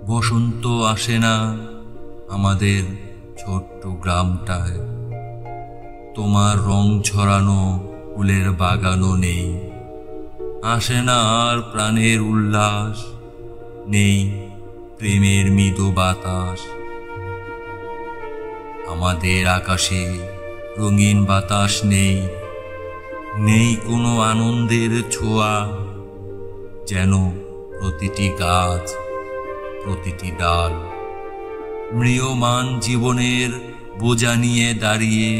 বসন্ত আসে না আমাদের ছোট্ট গ্রামটায়, তোমার রং ছড়ানো ফুলের বাগানও নেই। আসে না আর প্রাণের উল্লাস, নেই প্রেমের মৃদু বাতাস। আমাদের আকাশে রঙিন বাতাস নেই, নেই কোনো আনন্দের ছোঁয়া। যেন প্রতিটি গাছ, প্রতিটি ডাল ম্রিয়মান জীবনের বোঝা নিয়ে দাঁড়িয়ে।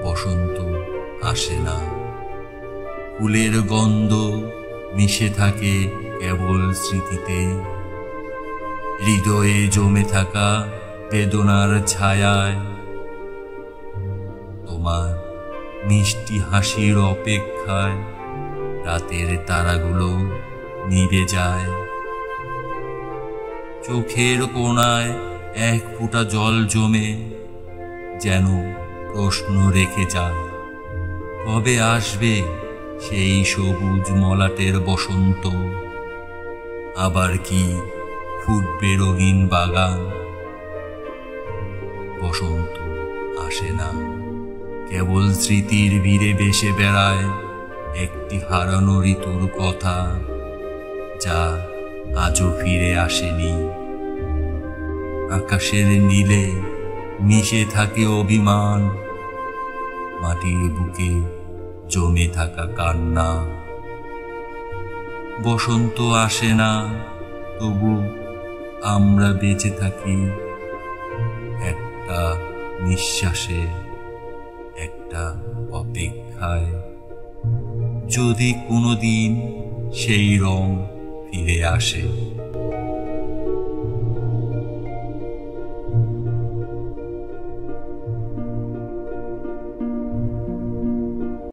বসন্ত আসে না, ফুলের গন্ধ মিশে থাকে কেবল স্মৃতিতে, হৃদয়ে জমে থাকা বেদনার ছায়ায়। তোমার মিষ্টি হাসির অপেক্ষায় রাতের তারাগুলো নিভে যায়। চোখের কোণায় এক ফোঁটা জল জমে যেন প্রশ্ন রেখে যায়, কবে আসবে সেই সবুজ মলাটের বসন্ত? আবার কি ফুটবে রঙিন বাগান? বসন্ত আসে না, কেবল স্মৃতির ভিড়ে ভেসে বেড়ায় একটি হারানো ঋতুর কথা, যা আজও ফিরে আসেনি। আকাশের নীলে মিশে থাকে অভিমান, মাটির বুকে জমে থাকা কান্না। বসন্ত আসে না, তবু আমরা বেঁচে থাকি একটা নিঃশ্বাসে, একটা অপেক্ষায়। যদি কোনোদিন সেই রং ফিরে আসে।